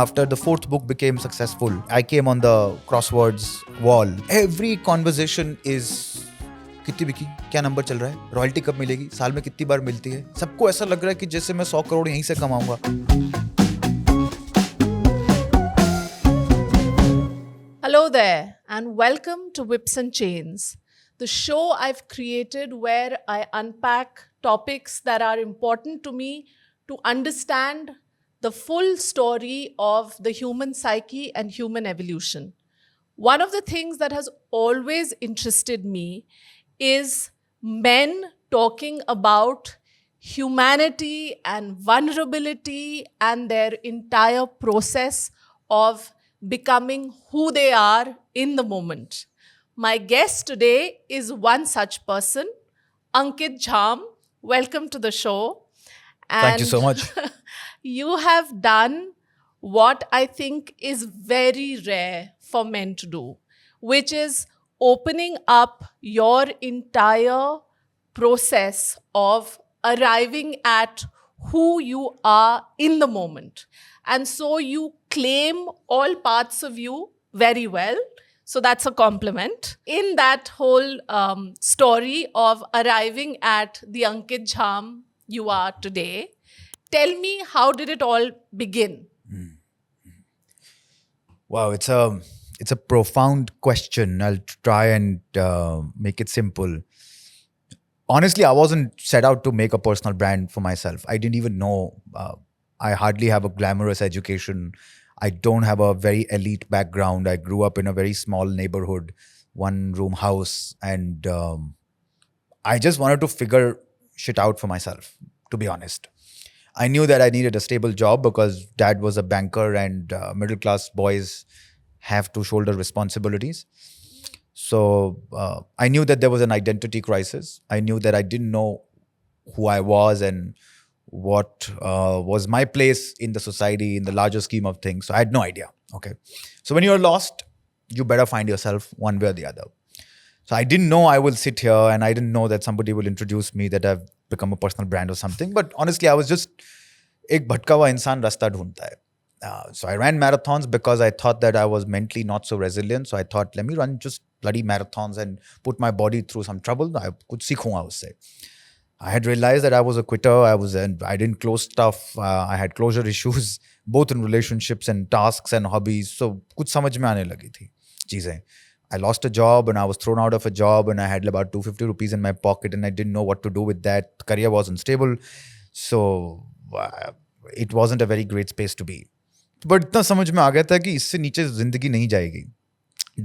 After the fourth book became successful, I came on the crosswords wall. Every conversation is कितनी बिकी, क्या number चल रहा है, रॉयल्टी कब मिलेगी, साल में कितनी बार मिलती है. सबको ऐसा लग रहा है कि जैसे मैं 100 करोड़ यहीं से कमाऊंगा. Hello there, and welcome to Whips and Chains, the show I've created where I unpack topics that are important to me to understand the full story of the human psyche and human evolution. One of the things that has always interested me is men talking about humanity and vulnerability and their entire process of becoming who they are in the moment. My guest today is one such person, Ankit Jham. Welcome to the show. Thank you so much. You have done what I think is very rare for men to do, which is opening up your entire process of arriving at who you are in the moment. And so you claim all parts of you very well. So that's a compliment. In that whole story of arriving at the Ankit Jham you are today, tell me, how did it all begin? Wow, it's a profound question. I'll try and make it simple. Honestly, I wasn't set out to make a personal brand for myself. I didn't even know. I hardly have a glamorous education. I don't have a very elite background. I grew up in a very small neighborhood, one-room house, and I just wanted to figure shit out for myself, to be honest. I knew that I needed a stable job because dad was a banker and middle-class boys have to shoulder responsibilities. So I knew that there was an identity crisis. I knew that I didn't know who I was and what was my place in the society, in the larger scheme of things. So I had no idea. Okay. So when you're lost, you better find yourself one way or the other. So I didn't know I will sit here and I didn't know that somebody will introduce me, that I've become a personal brand or something. But honestly, I was just एक भटका हुआ इंसान रास्ता ढूंढता है. So I ran marathons because I thought that I was mentally not so resilient. So I thought, let me run just bloody marathons and put my body through some trouble. I कुछ सीखूंगा उससे. I had realized that I was a quitter. I didn't close stuff. I had closure issues, both in relationships and tasks and hobbies. So कुछ समझ में आने लगी थी चीजें. I lost a job and I was thrown out of a job and I had about 250 rupees in my pocket and I didn't know what to do with that. Career wasn't stable. So it wasn't a very great space to be. But इतना समझ में आ गया था कि इससे नीचे जिंदगी नहीं जाएगी.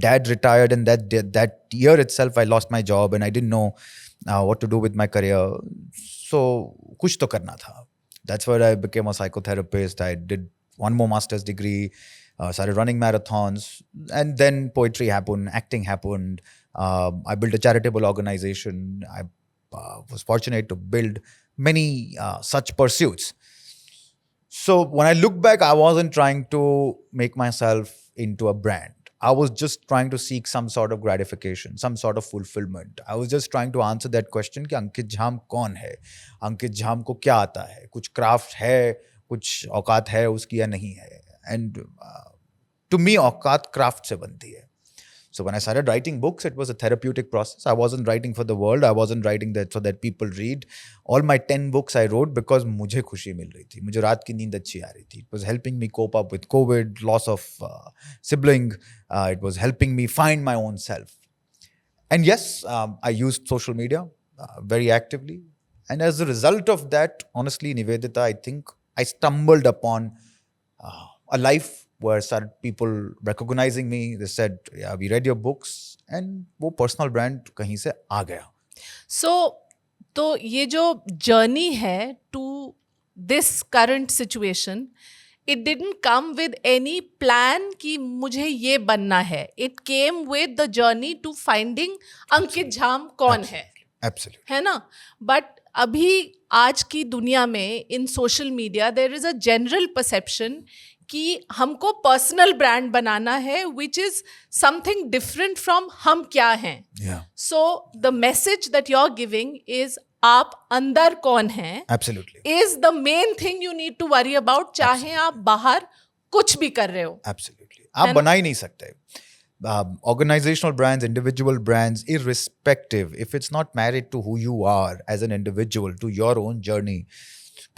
Dad retired and that year itself I lost my job and I didn't know what to do with my career. So कुछ तो करना था. That's where I became a psychotherapist. I did one more master's degree, started running marathons, and then poetry happened, acting happened. I built a charitable organization. I was fortunate to build many such pursuits. So when I look back, I wasn't trying to make myself into a brand. I was just trying to seek some sort of gratification, some sort of fulfillment. I was just trying to answer that question कि अंकित झाम कौन है? अंकित झाम को क्या आता है? कुछ क्राफ्ट है, कुछ औकात है उसकी या नहीं है? And to me, औकात क्राफ्ट से बनती है. So when I started writing books, it was a therapeutic process. I wasn't writing for the world. I wasn't writing that so that people read. All my 10 books I wrote because मुझे खुशी मिल रही थी. मुझे रात की नींद अच्छी आ रही थी. It was helping me cope up with COVID, loss of sibling. It was helping me find my own self. And yes, I used social media very actively. And as a result of that, honestly, Nivedita, I think I stumbled upon a life where started people recognizing me. They said, yeah, we read your books. And वो personal brand कहीं से आ गया. So, तो ये जो journey है to this current situation, it didn't come with any plan कि मुझे ये बनना है. It came with the journey to finding अंकित झाम कौन है. Absolutely. है ना? But अभी आज की दुनिया में in social media there is a general perception कि हमको पर्सनल ब्रांड बनाना है which is something different from हम क्या हैं. So the message that you're giving is आप अंदर कौन हैं Absolutely. is the main thing you need to worry about, चाहे आप बाहर कुछ भी कर रहे हो. Absolutely. आप है ना? बना ही नहीं सकते. Organizational brands, individual brands, irrespective, if it's not married to who you are as an individual, to your own journey,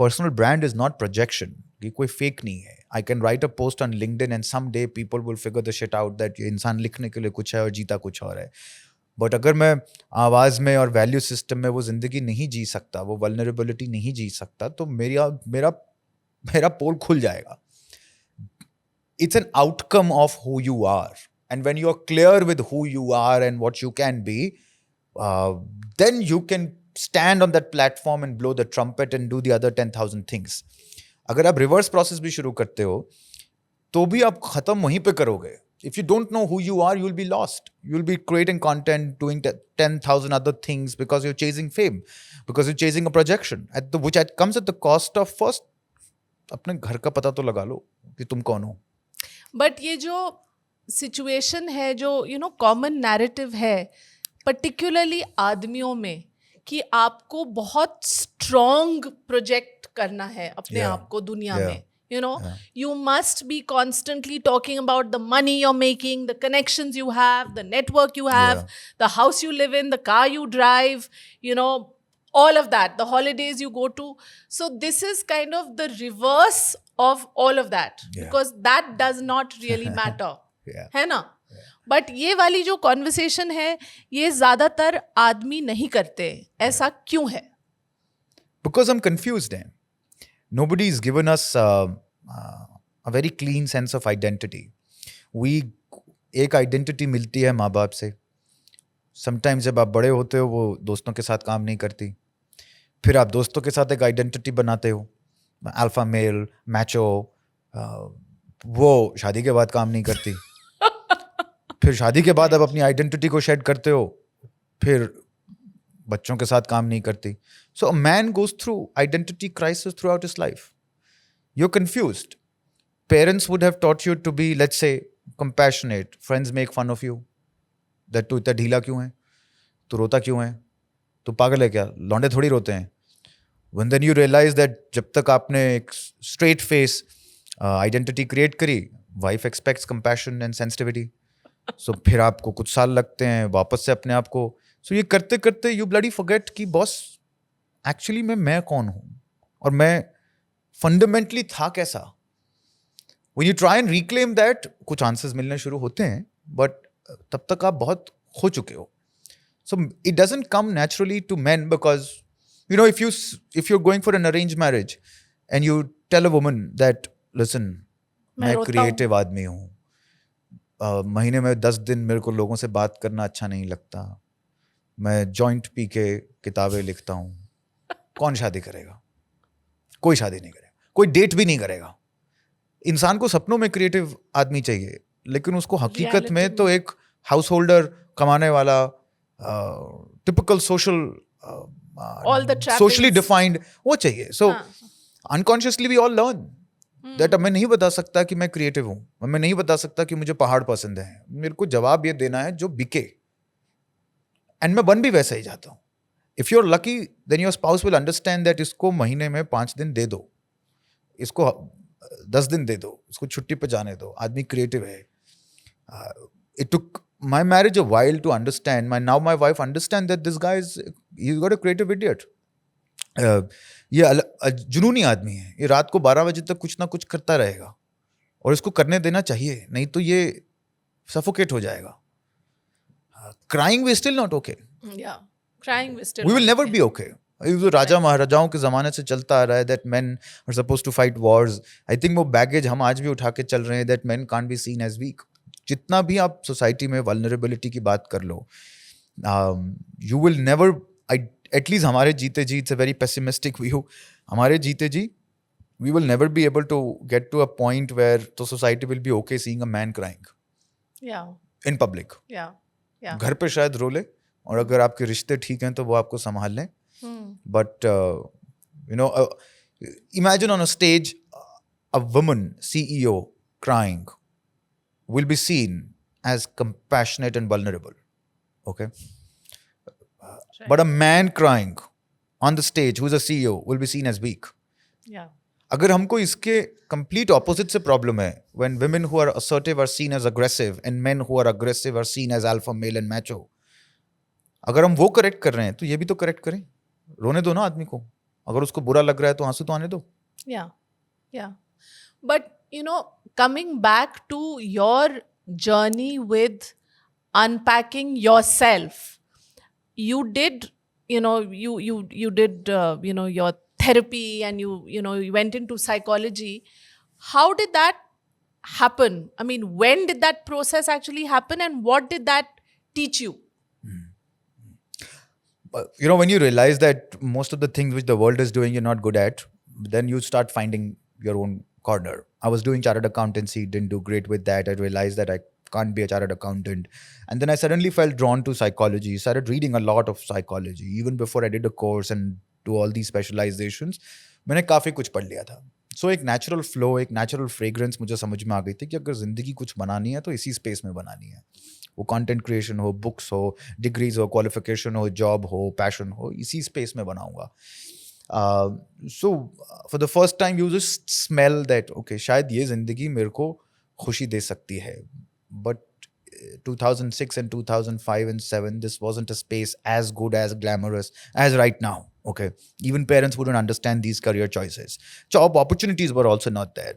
personal brand is not projection. ये कोई fake नहीं है. I can write a post on LinkedIn and someday people will figure the shit out that ये इंसान लिखने के लिए कुछ है और जीता कुछ और है. बट अगर मैं आवाज़ में और वैल्यू सिस्टम में वो ज़िंदगी नहीं जी सकता, वो वल्नरेबिलिटी नहीं जी सकता, तो मेरा मेरा मेरा पोल खुल जाएगा. It's an outcome of who you are. And when you're clear with who you are and what you can be, then you can stand on that platform and blow the trumpet and do the other 10,000 things. अगर आप reverse process भी शुरू करते हो तो भी आप खत्म वहीं पे करोगे. If you don't know who you are, you'll be lost. You'll be creating content, doing 10,000 other things because you're chasing fame, because you're chasing a projection, which comes at the cost of first अपने घर का पता तो लगा लो कि तुम कौन हो. बट ये जो सिचुएशन है, जो कॉमन नैरेटिव है, पर्टिकुलरली आदमियों में, कि आपको बहुत स्ट्रॉन्ग प्रोजेक्ट करना है अपने Yeah. आप को दुनिया Yeah. में. You must be constantly talking about the money you're making, the connections you have, the network you have, the house you live in, the car you drive, all of that, the holidays you go to. So this is kind of the reverse of all of that, Yeah. because that does not really matter. Yeah. है ना? But ये वाली जो conversation है, ये ज्यादातर आदमी नहीं करते. ऐसा क्यों है? Because I'm confused then. Nobody's given us a very clean sense of identity. एक आइडेंटिटी मिलती है माँ बाप से. समटाइम्स जब आप बड़े होते हो वो दोस्तों के साथ काम नहीं करती. फिर आप दोस्तों के साथ एक आइडेंटिटी बनाते हो, अल्फा मेल, मैचो. वो शादी के बाद काम नहीं करती. फिर शादी के बाद आप अपनी आइडेंटिटी को शेड करते हो, फिर बच्चों के साथ काम नहीं करती. So a man goes through identity crisis throughout his life. You're confused. Parents would have taught you to be, let's say, compassionate. Friends make fun of you. That तू इतना ढीला क्यों है? तू रोता क्यों है? तू पागल है क्या? लौंडे थोड़ी रोते हैं. When then you realize that जब तक आपने एक straight face identity create करी, wife expects compassion and sensitivity. So फिर आपको कुछ साल लगते हैं वापस से अपने आप को. So ये करते करते you bloody forget कि बॉस एक्चुअली मैं कौन हूँ और मैं फंडामेंटली था कैसा. When you try and reclaim that, कुछ आंसर्स मिलने शुरू होते हैं, बट तब तक आप बहुत खो चुके हो. So it doesn't come naturally to men because if you're going for an arranged marriage and you tell a woman that listen, मैं क्रिएटिव आदमी हूँ, महीने में 10 दिन मेरे को लोगों से बात करना अच्छा नहीं लगता, मैं जॉइंट पी के किताबें लिखता हूँ, कौन शादी करेगा? कोई शादी नहीं करेगा, कोई डेट भी नहीं करेगा. इंसान को सपनों में क्रिएटिव आदमी चाहिए, लेकिन उसको हकीकत में तो एक हाउस होल्डर, कमाने वाला, टिपिकल सोशली डिफाइंड वो चाहिए. So unconsciously we all learn that मैं नहीं बता सकता कि मैं क्रिएटिव हूँ, मैं नहीं बता सकता कि मुझे पहाड़ पसंद है. मेरे को जवाब ये देना है जो बिके, एंड मैं बन भी वैसा ही जाता हूँ. If you are lucky then your spouse will understand that इसको महीने में 5 दिन दे दो, इसको 10 दिन दे दो, इसको छुट्टी पे जाने दो, आदमी क्रिएटिव है. It took my marriage a while to understand. Now my wife understand that this guy he's got a creative idiot. ये जुनूनी आदमी है, ये रात को 12 बजे तक कुछ ना कुछ करता रहेगा और इसको करने देना चाहिए, नहीं तो ये सफोकेट हो जाएगा. Crying we still not okay. Yeah, crying we still We will not never okay. be okay. ये जो राजा महाराजाओं के ज़माने से चलता आ रहा है that men are supposed to fight wars. I think वो बैगेज हम आज भी उठा के चल रहे हैं that men can't be seen as weak. जितना भी आप सोसाइटी में वल्नरेबिलिटी की बात कर लो, you will never, at least हमारे जीते जी, it's a very pessimistic view, हमारे जीते जी, we will never be able to get to a point where the society will be okay seeing a man crying. Yeah, in public. yeah, yeah. घर पे शायद रो ले, और अगर आपके रिश्ते ठीक हैं तो वो आपको संभाल लें. But imagine on a stage a woman CEO crying will be seen as compassionate and vulnerable. Okay. Right. But a man crying on the stage who's a CEO will be seen as weak. Yeah. अगर हमको इसके complete opposite से problem है, when women who are assertive are seen as aggressive and men who are aggressive are seen as alpha male and macho, अगर हम वो correct कर रहे हैं तो ये भी तो करेक्ट करें. रोने दो ना आदमी को. अगर उसको बुरा लग रहा है तो आंसू तो आने दो. Yeah, yeah. But, coming back to your journey with unpacking yourself, you did, you did, your therapy, and you went into psychology. How did that happen? I mean, when did that process actually happen, and what did that teach you? When you realize that most of the things which the world is doing you're not good at, then you start finding your own corner. I was doing chartered accountancy, didn't do great with that. I realized that I can't be a chartered accountant. And then I suddenly felt drawn to psychology, started reading a lot of psychology. Even before I did a course and do all these specializations, मैंने काफ़ी कुछ पढ़ लिया था. सो एक natural flow, एक natural fragrance मुझे समझ में आ गई थी कि अगर ज़िंदगी कुछ बनानी है तो इसी स्पेस में बनानी है. वो कंटेंट क्रिएशन हो, बुक्स हो, डिग्रीज हो, क्वालिफिकेशन हो, जॉब हो, पैशन हो, इसी स्पेस में बनाऊंगा. So for the first time you just smell that okay, शायद ये ज़िंदगी मेरे को खुशी दे सकती है. But 2006 and 2005 and 7, this wasn't a space as good, as glamorous as right now. Okay, even parents wouldn't understand these career choices. Job opportunities were also not there.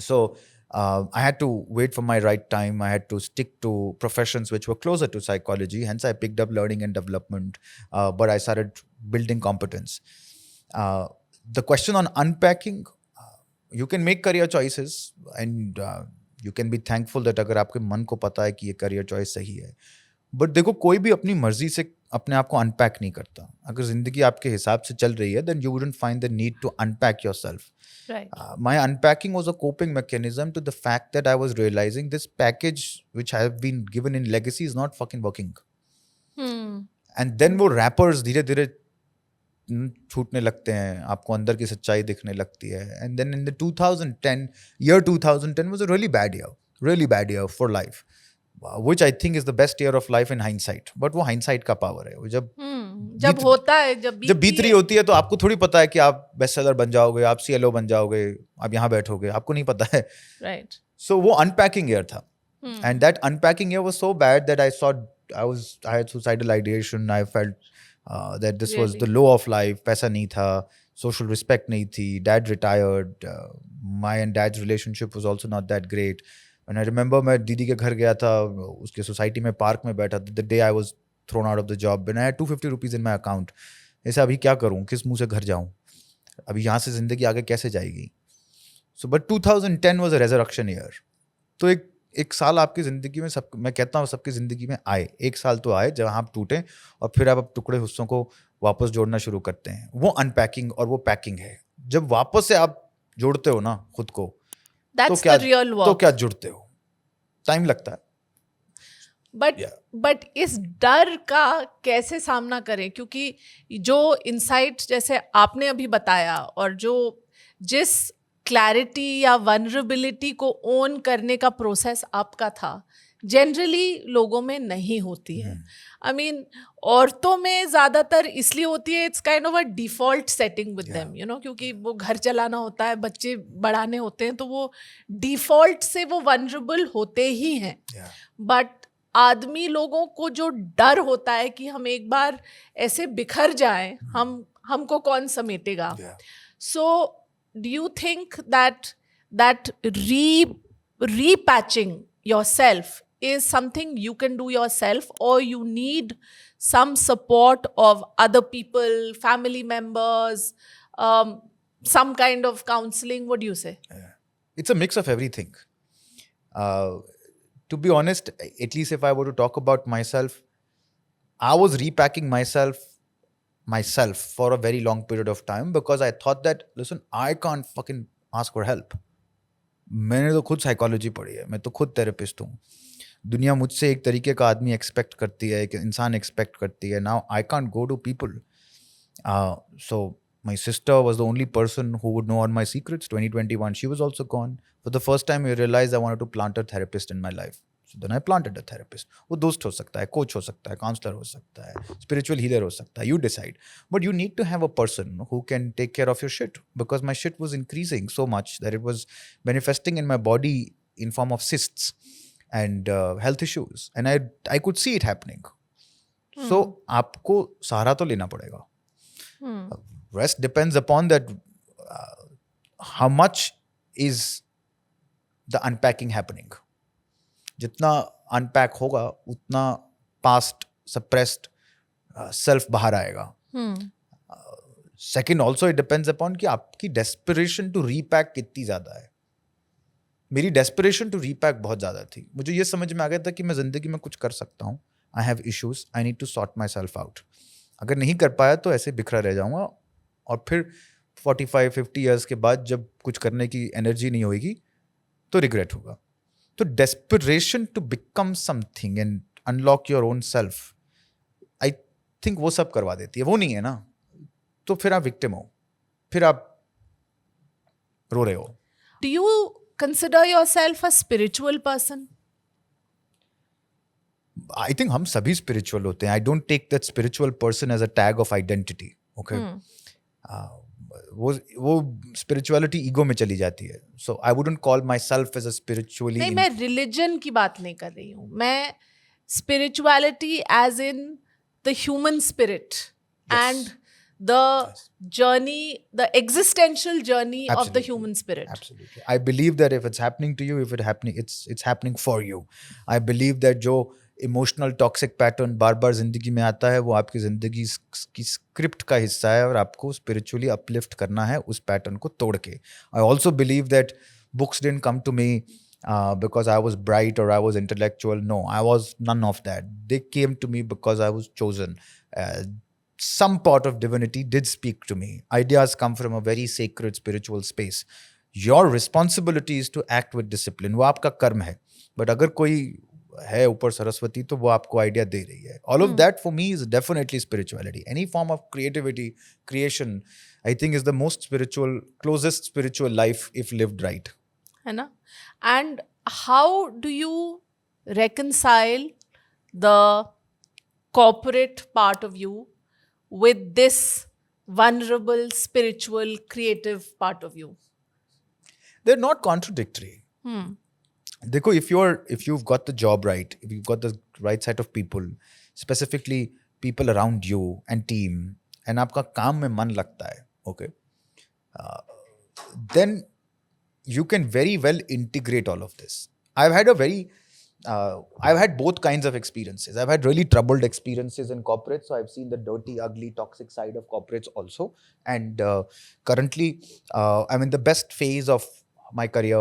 So I had to wait for my right time. I had to stick to professions which were closer to psychology. Hence, I picked up learning and development. But I started building competence. The question on unpacking, you can make career choices and you can be thankful that अगर आपके मन को पता है कि ये career choice सही है. बट देखो, कोई भी अपनी मर्जी से अपने आप को अनपैक नहीं करता. अगर जिंदगी आपके हिसाब से चल रही है, then you wouldn't find the need to unpack yourself. Right. My unpacking was a coping mechanism to the fact that I was realizing this package which I have been given in legacy is not fucking working. And then वो rappers धीरे धीरे छूटने लगते हैं, आपको अंदर की सच्चाई दिखने लगती है. And then in the 2010 was a really bad year for life. Which I think is the best year of life in hindsight. But वो hindsight का power है. वो जब होता है, जब बीत रही होती है तो आपको थोड़ी पता है कि आप बेस्ट सेलर बन जाओगे, आप CLO बन जाओगे, आप यहाँ बैठोगे, आपको नहीं पता है. Right. So वो unpacking year था. And that unpacking year was so bad that I had suicidal ideation. I felt that this was the low of life. पैसा नहीं था, social respect नहीं थी, dad retired, my and dad's relationship was also not that great. And I remember मैं दीदी के घर गया था, उसके सोसाइटी में पार्क में बैठा था. The day I was thrown out of the job and I had 250 rupees in my account. ऐसा अभी क्या करूँ, किस मुंह से घर जाऊँ, अभी यहाँ से ज़िंदगी आगे कैसे जाएगी. So but 2010 was a resurrection year. तो एक साल आपकी ज़िंदगी में मैं कहता हूँ सबकी ज़िंदगी में आए. एक साल तो आए जहाँ आप टूटें और फिर आप टुकड़े हिस्सों को वापस जोड़ना शुरू करते हैं. वो अनपैकिंग और वो पैकिंग है. जब वापस से आप जोड़ते हो ना खुद को, That's the real work. तो क्या जुड़ते हो, टाइम लगता है. बट इस डर का कैसे सामना करें, क्योंकि जो इनसाइट जैसे आपने अभी बताया और जिस क्लैरिटी या वनरेबिलिटी को ओन करने का प्रोसेस आपका था, जनरली लोगों में नहीं होती है. आई मीन औरतों में ज़्यादातर इसलिए होती है, it's kind of a default setting with them, क्योंकि वो घर चलाना होता है, बच्चे बढ़ाने होते हैं, तो वो डिफ़ॉल्ट से वो वनरेबल होते ही हैं. बट आदमी लोगों को जो डर होता है कि हम एक बार ऐसे बिखर जाएं, हमको कौन समेटेगा. सो do you think that repatching yourself is something you can do yourself, or you need some support of other people, family members, some kind of counseling? What do you say? It's a mix of everything. To be honest, at least if I were to talk about myself, I was repacking myself for a very long period of time because I thought that, listen, I can't fucking ask for help. मैंने तो खुद psychology पढ़ी है, मैं तो खुद therapist हूँ. दुनिया मुझसे एक तरीके का आदमी एक्सपेक्ट करती है, एक इंसान एक्सपेक्ट करती है. Now I can't go to people. So My sister was the only person who would know all my secrets. 2021, she was also gone. For the first time, I realized I wanted to plant a therapist in my life. So then I planted a therapist. वो दोस्त हो सकता है, coach हो सकता है, counselor हो सकता है, spiritual healer हो सकता है. You decide. But you need to have a person who can take care of your shit, because my shit was increasing so much that it was manifesting in my body in form of cysts and health issues. And I could see it happening. So आपको सहारा तो लेना पड़ेगा. Rest depends upon that how much is the unpacking happening. जितना unpack होगा उतना past suppressed self बाहर आएगा. Second also it depends upon कि आपकी डेस्पिरेशन टू रीपैक कितनी ज़्यादा है. मेरी डेस्पिरेशन टू रीपैक बहुत ज़्यादा थी. मुझे ये समझ में आ गया था कि मैं ज़िंदगी में कुछ कर सकता हूँ. I have issues, I need to sort myself out. अगर नहीं कर पाया तो ऐसे बिखरा रह जाऊँगा और फिर 45-50 ईयर्स के बाद जब कुछ करने की एनर्जी नहीं होगी तो रिग्रेट होगा. तो desperation to become something and unlock your own self, I think वो सब करवा देती है. वो नहीं है ना, तो फिर आप विक्टिम हो, फिर आप रो रहे हो. Do you consider yourself a spiritual person? I think हम सभी स्पिरिचुअल होते हैं. I don't take that spiritual person as a tag of identity. Okay, वो स्पिरिचुअलिटी ईगो में चली जाती है. So I wouldn't call myself as a spiritually. नहीं, मैं रिलीजन की बात नहीं कर रही हूँ. मैं spirituality as in the human spirit and the journey, the existential journey of the Absolutely. human spirit. Absolutely. I believe that if it's happening to you, if it happening, it's happening for you. I believe that जो emotional toxic pattern बार बार जिंदगी में आता है वो आपकी जिंदगी की script का हिस्सा है और आपको स्पिरिचुअली अपलिफ्ट करना है उस पैटर्न को तोड़ के. I also believe that books didn't come to me because I was bright or I was intellectual. No, I was none of that. They came to me because I was chosen. Some part of divinity did speak to me. Ideas come from a very sacred spiritual space. Your responsibility is to act with discipline. वो आपका कर्म है. But अगर कोई है ऊपर सरस्वती तो वो आपको आइडिया दे रही है. All of that for me is definitely spirituality. Any form of creativity, creation, I think is the most spiritual, closest spiritual life if lived right. है ना? And how do you reconcile the corporate part of you with this vulnerable, spiritual, creative part of you? They're not contradictory. देखो, if you've got the job right, if you've got the right set of people, specifically people around you and team, and आपका काम में मन लगता है, okay, then you can very well integrate all of this. I've had both kinds of experiences. I've had really troubled experiences in corporate, so I've seen the dirty, ugly, toxic side of corporates also. And currently, I'm in the best phase of my career,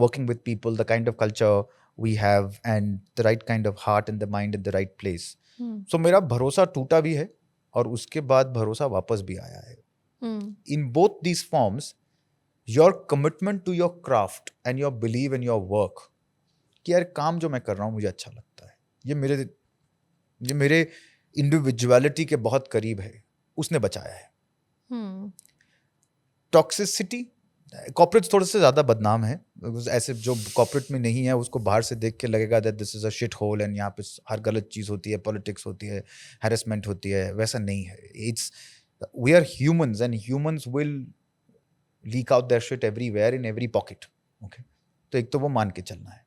working with people, the kind of culture we have, and the right kind of heart and the mind in the right place. So मेरा भरोसा टूटा भी है और उसके बाद भरोसा वापस भी आया है. In both these forms, your commitment to your craft and your belief in your work, कि यार काम जो मैं कर रहा हूँ मुझे अच्छा लगता है, ये मेरे इंडिविजुअलिटी के बहुत करीब है, उसने बचाया है. टॉक्सिसिटी, कॉर्पोरेट थोड़े से ज़्यादा बदनाम है. ऐसे जो कॉर्पोरेट में नहीं है उसको बाहर से देख के लगेगा that this is a shit hole and यहाँ पे हर गलत चीज़ होती है, पॉलिटिक्स होती है, हैरेसमेंट होती है. वैसा नहीं है. We are humans and humans will leak out their shit everywhere in every pocket. Okay, तो एक तो वो मान के चलना है.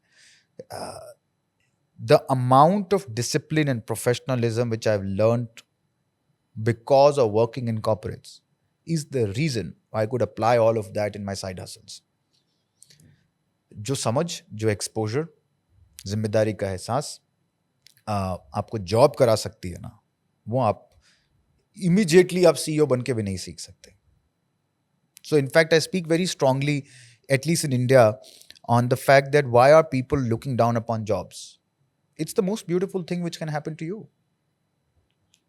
The amount of discipline and professionalism which I've learned because of working in corporates is the reason I could apply all of that in my side hustles. जो समझ, जो एक्सपोजर, जिम्मेदारी का एहसास आपको जॉब करा सकती है ना, वो आप इमीडिएटली आप CEO बन के भी नहीं सीख सकते. So in fact, I speak very strongly, at least in India, on the fact that why are people looking down upon jobs? It's the most beautiful thing which can happen to you.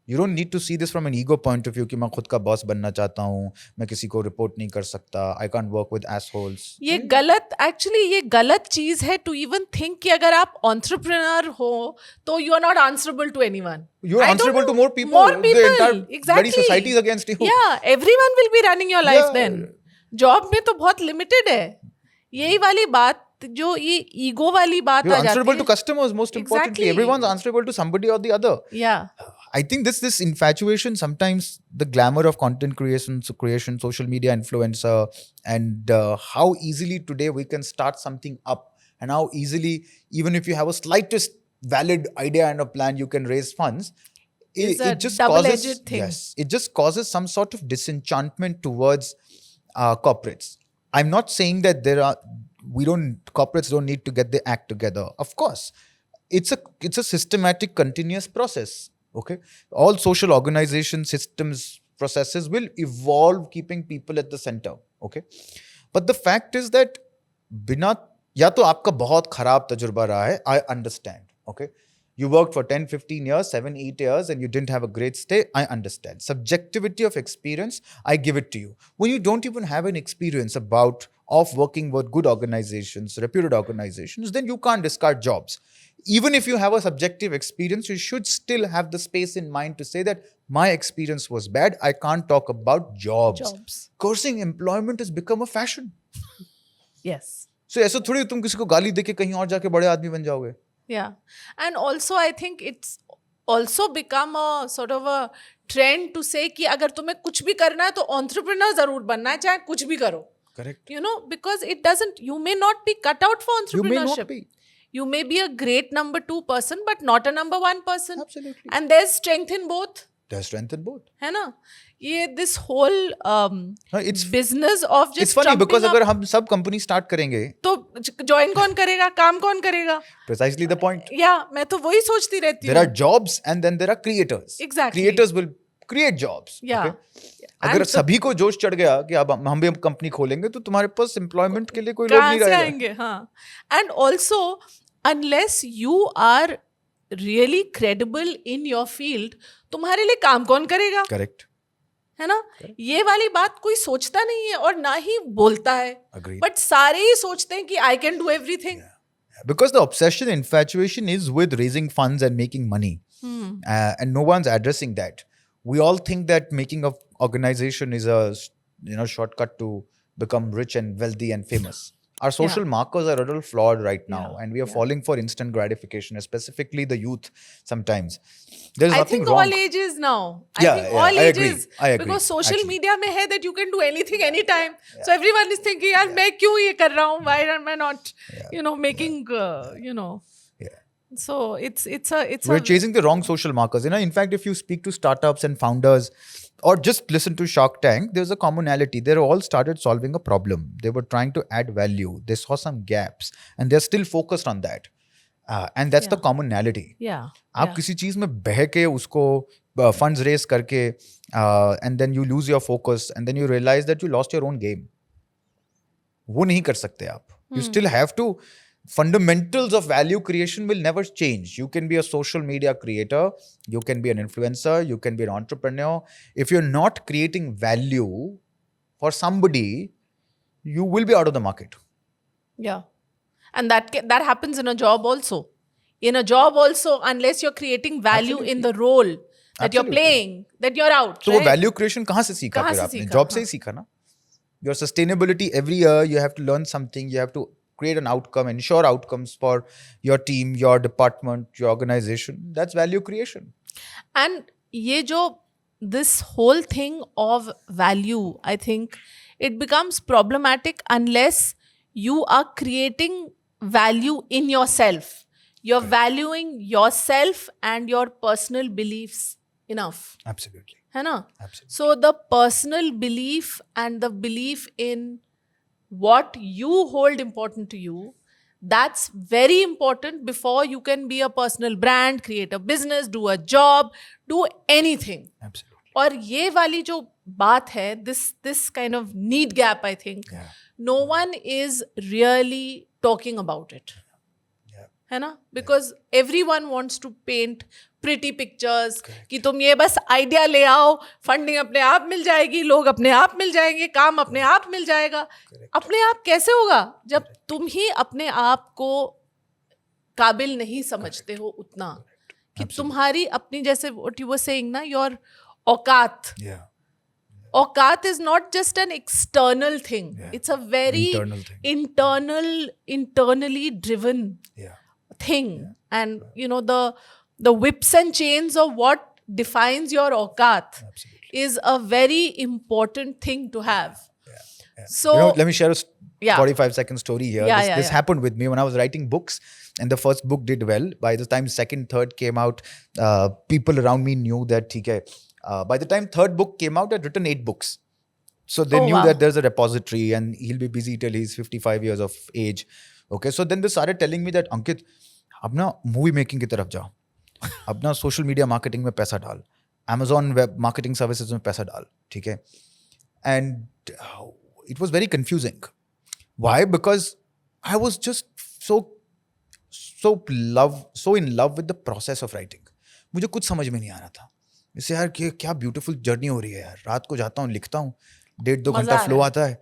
You don't need to see this from an ego point of view कि मैं खुद का boss बनना चाहता हूँ, मैं किसी को रिपोर्ट नहीं कर सकता, I can't work with assholes. ये गलत चीज है टू इवन थिंक कि अगर आप एंटरप्रेन्योर हो तो you are not answerable to anyone. You're answerable to more people. The entire bloody society is against you. Yeah, everyone will be running your life then. Job में तो बहुत limited है. यही वाली बात जो ये ईगो वाली बात You're आ जाती answerable है. to customers, most importantly. Exactly. Everyone's answerable to somebody or the other. Yeah. I think this infatuation, sometimes the glamour of content creation, social media influencer, and how easily today we can start something up, and how easily, even if you have a slightest valid idea and a plan, you can raise funds. It's a just double-edged causes thing. Yes, it just causes some sort of disenchantment towards corporates. I'm not saying that corporates don't need to get their act together. Of course, it's a systematic, continuous process. Okay, all social organization systems, processes will evolve, keeping people at the center. Okay, but the fact is that बिना या तो आपका बहुत खराब तजुर्बा रहा है, I understand. Okay, you worked for 10, 15 years, 7, 8 years, and you didn't have a great stay. I understand. Subjectivity of experience, I give it to you. When you don't even have an experience of working with good organizations, reputed organizations, then you can't discard jobs. Even if you have a subjective experience, you should still have the space in mind to say that my experience was bad. I can't talk about jobs. Cursing employment has become a fashion. Yes. So ऐसा थोड़ी तुम किसी को गाली देके कहीं और जाके बड़े आदमी बन जाओगे. Yeah. And also I think it's also become a sort of a trend to say कि अगर तुम्हें कुछ भी करना है तो entrepreneur जरूर बनना है, चाहे कुछ भी करो. Correct. You know, because you may not be cut out for entrepreneurship. You may not be. You may be a great number 2 person, but not a number 1 person. Absolutely. And there's strength in both. There's strength in both. है ना? ये this whole it's business of just it's funny trumping because up, अगर हम सब company start करेंगे तो join कौन करेगा, काम कौन करेगा? Precisely the point. Yeah, मैं तो वही सोचती रहती हूँ. There are jobs and then there are creators. Exactly. Creators will create jobs. Yeah. Okay? अगर सभी को जोश चढ़ गया कि अब हम भी कंपनी खोलेंगे तो तुम्हारे पास एम्प्लॉयमेंट के लिए कोई लोग नहीं रहेगा. आएंगे. हाँ. And also unless you are really credible in your field, तुम्हारे लिए काम कौन करेगा? Correct. है ना? ये वाली बात कोई सोचता नहीं है और ना ही बोलता है. Agreed. But सारे ही सोचते हैं कि I can do everything. Yeah. Because the obsession, infatuation is with raising funds and making money. And no one's addressing that. We all think that making an organization is a shortcut to become rich and wealthy and famous. Our social markers are a little flawed right now, and we are falling for instant gratification, specifically the youth sometimes. There's nothing wrong. I think all ages now. I think all ages. I agree. Because social media में है that you can do anything anytime. So everyone is thinking, यार मैं क्यों ये कर रहा हूँ? Why am I not, making, So we're chasing the wrong social markers. In fact, if you speak to startups and founders or just listen to Shark Tank, there's a commonality. They all started solving a problem. They were trying to add value. They saw some gaps and they're still focused on that. And that's the commonality. Yeah. आप किसी चीज में बह के उसको funds raise करके and then you lose your focus and then you realize that you lost your own game. वो नहीं कर सकते आप. You still have to. Fundamentals of value creation will never change. You can be a social media creator, you can be an influencer, you can be an entrepreneur. If you're not creating value for somebody, you will be out of the market. Yeah. And that happens in a job also. In a job also, unless you're creating value in the role that you're playing, that you're out. So value creation कहाँ से सीखा फिर आपने? Job से ही सीखा ना? Your sustainability, every year you have to learn something, you have to create an outcome, ensure outcomes for your team, your department, your organization. That's value creation. And this whole thing of value, I think it becomes problematic unless you are creating value in yourself. You're valuing yourself and your personal beliefs enough. Absolutely. है ना? Absolutely. So the personal belief and the belief in what you hold important to you, that's very important before you can be a personal brand, create a business, do a job, do anything. Absolutely. और ये वाली जो बात है, this kind of need gap, I think, no one is really talking about it. Yeah. है ना? Because everyone wants to paint pretty pictures कि तुम ये बस आइडिया ले आओ, फंडिंग अपने आप मिल जाएगी, लोग अपने आप मिल जाएंगे, काम अपने आप मिल जाएगा. अपने आप कैसे होगा जब तुम ही अपने आप को काबिल नहीं समझते हो उतना कि तुम्हारी अपनी, जैसे व्हाट यू वर सेइंग ना, योर औकात. औकात is not just an external thing. It's a very internally driven thing. And you know, the whips and chains of what defines your aukat is a very important thing to have. So let me share a 45-second story here. This happened with me when I was writing books, and the first book did well. By the time second, third came out, people around me knew that theek hai. By the time third book came out, I'd written 8 books. So they knew that there's a repository and he'll be busy till he's 55 years of age. Okay, so then they started telling me that, Ankit, अब ना movie making की तरफ जाओ, अब ना social media marketing में पैसा डाल, Amazon वेब मार्केटिंग सर्विसेज में पैसा डाल, ठीक है. And it was very confusing. Why? Because I was just so in love with the process of writing. मुझे कुछ समझ में नहीं आ रहा था. इससे यार क्या ब्यूटीफुल जर्नी हो रही है यार. रात को जाता हूँ, लिखता हूँ, 1.5-2 घंटा फ्लो आता है,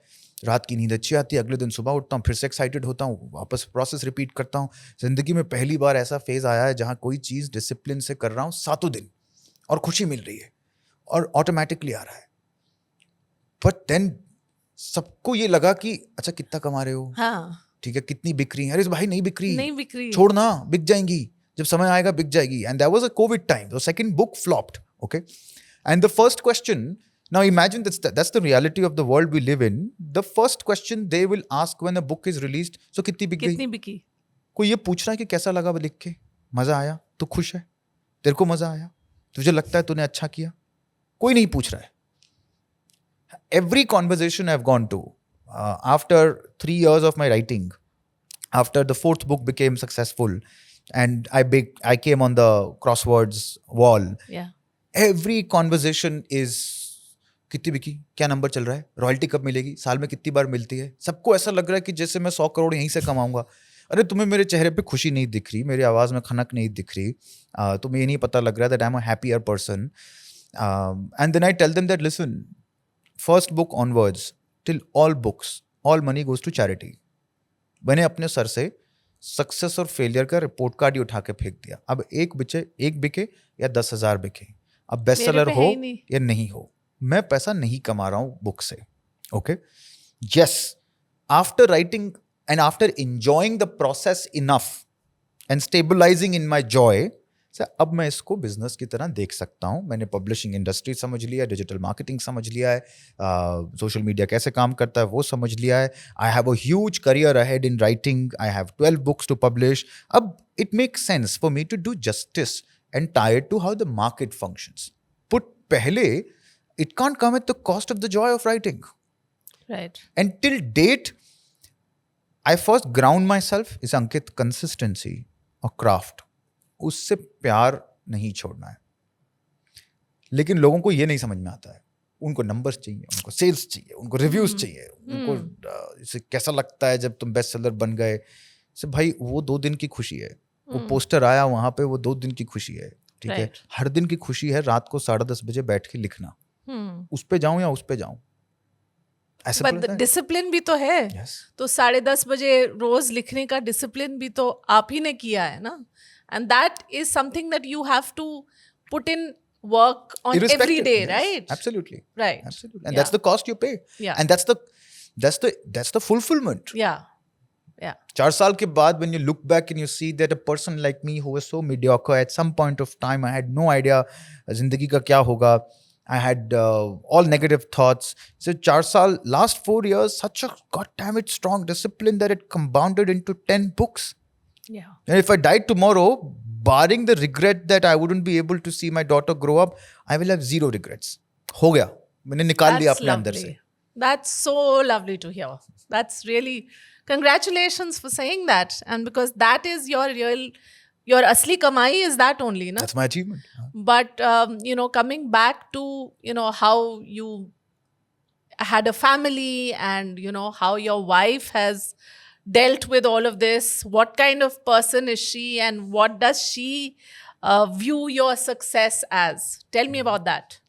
रात की नींद अच्छी आती है, अगले दिन सुबह उठता हूँ, फिर से एक्साइटेड होता हूँ, वापस प्रोसेस रिपीट करता हूँ. जिंदगी में पहली बार ऐसा फेज आया है जहाँ कोई चीज़ डिसिप्लिन से कर रहा हूँ 7 दिन और खुशी मिल रही है और ऑटोमेटिकली आ रहा है. बट देन सबको ये लगा कि अच्छा कितना कमा रहे हो, ठीक है, कितनी बिक रही है. अरे भाई नहीं बिक रही, छोड़ना, बिक जाएंगी, जब समय आएगा बिक जाएगी. And there was a covid time, the second book flopped. Okay, and the first question, now imagine that's the reality of the world we live in. The first question they will ask when a book is released, so कितनी बिकी. कोई ये पूछ रहा है कि कैसा लगा लिख के, मजा आया, तू खुश है, तेरे को मजा आया, तुझे लगता है तूने अच्छा किया. कोई नहीं पूछ रहा है. Every conversation I've gone to after 3 years of my writing, after the 4th book became successful and I came on the crosswords wall. Every conversation is कितनी बिकी, क्या नंबर चल रहा है, रॉयल्टी कब मिलेगी, साल में कितनी बार मिलती है. सबको ऐसा लग रहा है कि जैसे मैं 100 करोड़ यहीं से कमाऊंगा. अरे तुम्हें मेरे चेहरे पे खुशी नहीं दिख रही, मेरी आवाज़ में खनक नहीं दिख रही, तुम्हें ये नहीं पता लग रहा है that I'm a happier person. And then I tell them that listen, first book onwards till all books, all money goes to charity. मैंने अपने सर से सक्सेस और फेलियर का रिपोर्ट कार्ड ही उठा के फेंक दिया. अब एक बिके या 10,000 बिके, अब बेस्ट सेलर हो या नहीं हो, मैं पैसा नहीं कमा रहा हूँ बुक से. Okay, yes, after writing and after enjoying the process enough and stabilising in my joy, अब मैं इसको बिजनेस की तरह देख सकता हूँ. मैंने पब्लिशिंग इंडस्ट्री समझ लिया है, डिजिटल मार्केटिंग समझ लिया है, सोशल मीडिया कैसे काम करता है वो समझ लिया है. I have a huge career ahead in writing, I have 12 books to publish. अब it makes sense for me to do justice and tie it to how the market functions. But पहले it can't come at the cost of the joy of writing. Right. And till date, I first ground myself is Ankit, consistency और craft. उससे प्यार नहीं छोड़ना है. लेकिन लोगों को ये नहीं समझ में आता है. उनको नंबर्स चाहिए, उनको सेल्स चाहिए, उनको रिव्यूज चाहिए, उनको इसे कैसा लगता है जब तुम बेस्ट सेलर बन गए. से भाई वो 2 दिन की खुशी है, वो पोस्टर आया वहां पे, वो 2 दिन की खुशी है, ठीक है. हर दिन की खुशी है रात को 10:30 बजे बैठ के लिखना. उस पे जाऊं या उस पे जाऊं, ऐसा. बट डिसिप्लिन भी तो है. तो 10:30 बजे रोज लिखने का डिसिप्लिन भी तो आप ही ने किया है ना. And that is something that you have to put in work on every day, right? Absolutely. Right. Absolutely. And that's the cost you pay. Yeah. And that's the fulfillment. Yeah. Yeah. 4 साल के बाद when you look back and you see that a person like me who was so mediocre at some point of time, I had no idea जिंदगी का क्या होगा. I had all negative thoughts. So 4 साल, last 4 years, such a goddamn it strong discipline that it compounded into 10 books. Yeah. And if I died tomorrow, barring the regret that I wouldn't be able to see my daughter grow up, I will have 0 regrets. हो गया, मैंने निकाल लिया अपने अंदर से. That's so lovely to hear. That's really, congratulations for saying that. And because that is your asli kamai is that only, na? That's my achievement. But, coming back to, how you had a family and, how your wife has dealt with all of this. What kind of person is she and what does she view your success as. Tell me about that.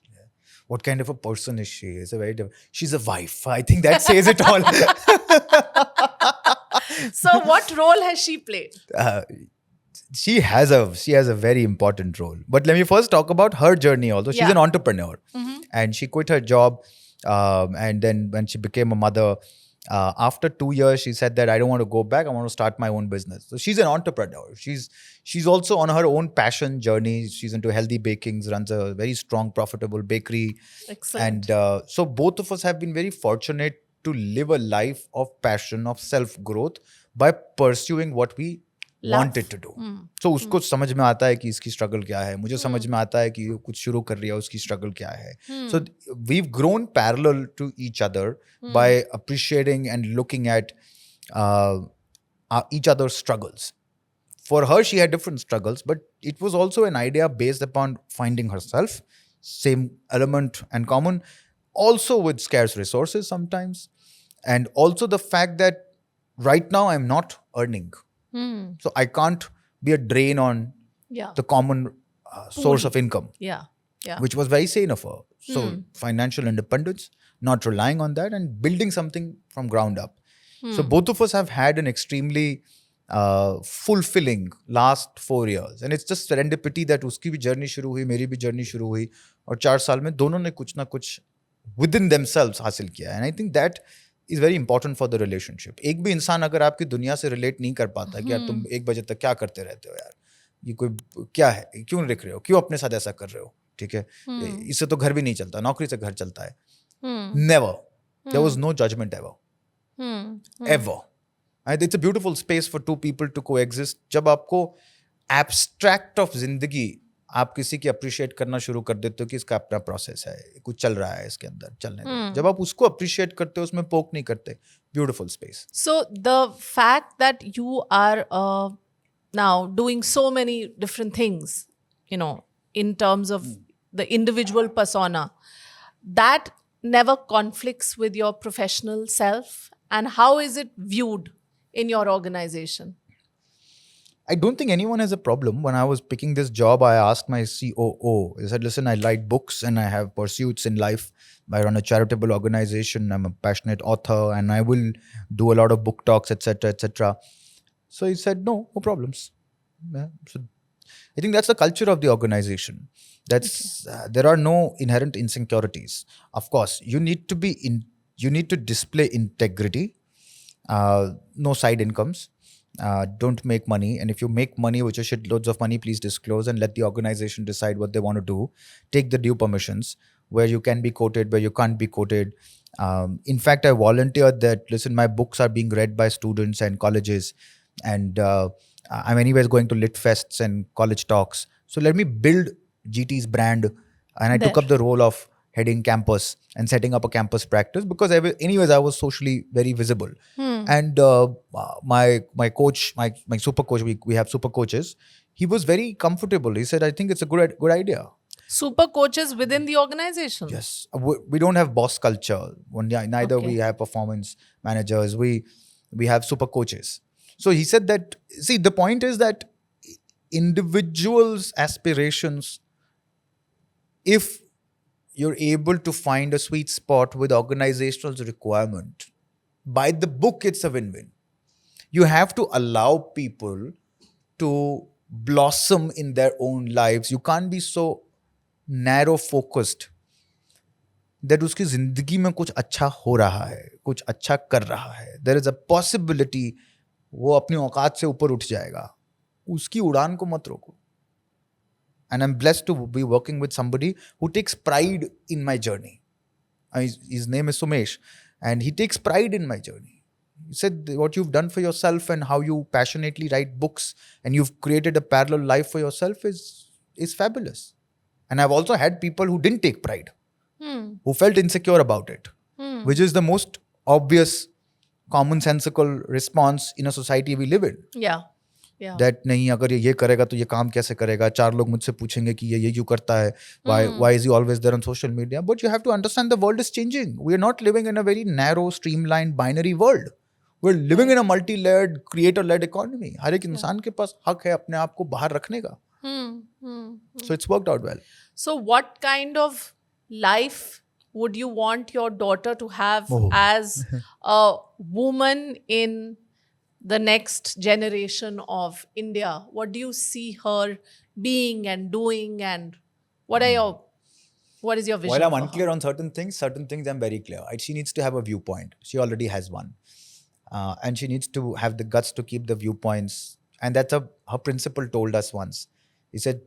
What kind of a person is she? She's a wife. I think that says it all. So, what role has she played? She has a very important role. But let me first talk about her journey also. She's Yeah. an entrepreneur. Mhm. And she quit her job. And then when she became a mother, after 2 years, she said that I don't want to go back. I want to start my own business. So she's an entrepreneur. She's also on her own passion journey. She's into healthy bakings, runs a very strong, profitable bakery. Excellent. And so both of us have been very fortunate to live a life of passion, of self-growth by pursuing what we Love. wanted to do. So उसको समझ में आता है कि इसकी struggle क्या है, मुझे समझ में आता है कि ये कुछ शुरू कर रही है, उसकी स्ट्रगल क्या है. So we've grown parallel to each other by appreciating and looking at each other's struggles. For her, she had different struggles, but it was also an idea based upon finding herself, same element and common, also with scarce resources sometimes, and also the fact that right now I'm not earning. So I can't be a drain on Yeah. the common source of income, Yeah. Yeah. which was very sane of her. So financial independence, not relying on that, and building something from ground up. So both of us have had an extremely fulfilling last 4 years, and it's just serendipity that उसकी भी journey शुरू हुई, मेरी भी journey शुरू हुई, और 4 साल में दोनों ने कुछ ना कुछ within themselves हासिल किया. And I think that is very important for the relationship. एक भी इंसान अगर आपकी दुनिया से relate नहीं कर पाता कि यार तुम 1 बजे तक क्या करते रहते हो यार, ये कोई क्या है, क्यों लिख रहे हो, क्यों अपने साथ ऐसा कर रहे हो, ठीक है, इससे तो घर भी नहीं चलता, नौकरी से घर चलता है. Never. There was no judgment ever. Ever. And it's a beautiful space for two people to coexist. जब आपको abstract of जिंदगी आप किसी की appreciate करना शुरू कर देते हो कि इसका अपना process है, कुछ चल रहा है इसके अंदर, चलने दो. जब आप उसको appreciate करते हो, उसमें poke नहीं करते, beautiful space. So the fact that you are now doing so many different things, you know, in terms of the individual persona, that never conflicts with your professional self, and how is it viewed in your organization? I don't think anyone has a problem. When I was picking this job, I asked my COO, I said, listen, I write books and I have pursuits in life. I run a charitable organization. I'm a passionate author and I will do a lot of book talks, etc., etc. So he said, no problems. Yeah. So I think that's the culture of the organization. That's there are no inherent insecurities. Of course, you need to display integrity, no side incomes. Don't make money, and if you make money, which is shitloads of money, please disclose and let the organization decide what they want to do. Take the due permissions, where you can be quoted, where you can't be quoted. In fact, I volunteered that, listen, my books are being read by students and colleges, and I'm anyways going to lit fests and college talks. So let me build GT's brand, and I took up the role of heading campus and setting up a campus practice because anyways I was socially very visible. And my coach, my super coach, we have super coaches, he was very comfortable. He said, I think it's a good idea. Super coaches within the organization? Yes. We don't have boss culture. Neither we have performance managers. We have super coaches. So he said that, see, the point is that individuals' aspirations, if you're able to find a sweet spot with organizational requirement, by the book, it's a win-win. You have to allow people to blossom in their own lives. You can't be so narrow-focused that उसकी जिंदगी में कुछ अच्छा हो रहा है, कुछ अच्छा कर रहा है. There is a possibility वो अपनी औकात से ऊपर उठ जाएगा. उसकी उड़ान को मत रोको. And I'm blessed to be working with somebody who takes pride in my journey. His name is Sumesh, and he takes pride in my journey. He said what you've done for yourself and how you passionately write books and you've created a parallel life for yourself is fabulous. And I've also had people who didn't take pride, who felt insecure about it, which is the most obvious, commonsensical response in a society we live in. Yeah. That नहीं, अगर ये करेगा तो ये काम कैसे करेगा, 4 लोग मुझसे पूछेंगे कि ये क्यों करता है, why is he always there on social media? But you have to understand the world is changing. We are not living in a very narrow, streamlined, binary world. We're living in a multi-layered, creator-led economy. हर एक इंसान के पास हक है अपने आप को बाहर रखने का. So it's worked out well. So, what kind of life would you want your daughter to have Oh. as a woman in the next generation of India? What do you see her being and doing, and what is your vision? While I'm for her? unclear on certain things I'm very clear. She needs to have a viewpoint. She already has one. And she needs to have the guts to keep the viewpoints. And that's her principal told us once. He said,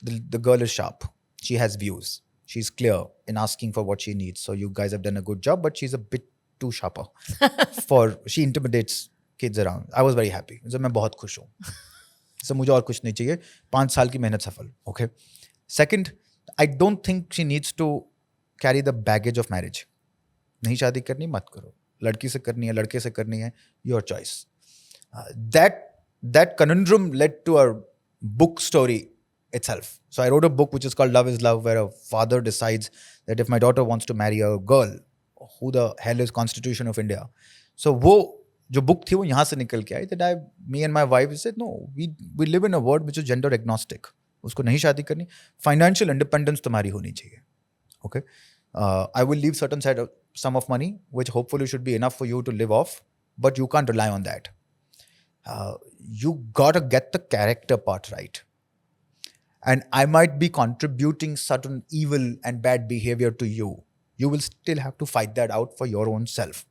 the girl is sharp. She has views. She's clear in asking for what she needs. So you guys have done a good job, but she's a bit too sharper. She intimidates kids around. I was very happy. So मैं बहुत खुश हूँ. So मुझे और कुछ नहीं चाहिए. 5 साल की मेहनत सफल. Okay. Second, I don't think she needs to carry the baggage of marriage. नहीं शादी करनी मत करो. लड़की से करनी है, लड़के से करनी है. Your choice. That conundrum led to a book story itself. So I wrote a book which is called Love is Love, where a father decides that if my daughter wants to marry a girl, who the hell is Constitution of India? So वो जो book थी वो यहाँ से निकल के आई. That me and my wife said, no, we live in a world which is gender agnostic. उसको नहीं शादी करनी. Financial independence तुम्हारी होनी चाहिए. Okay. I will leave certain sum of money, which hopefully should be enough for you to live off, but you can't rely on that. You gotta get the character part right. And I might be contributing certain evil and bad behavior to you. You will still have to fight that out for your own self.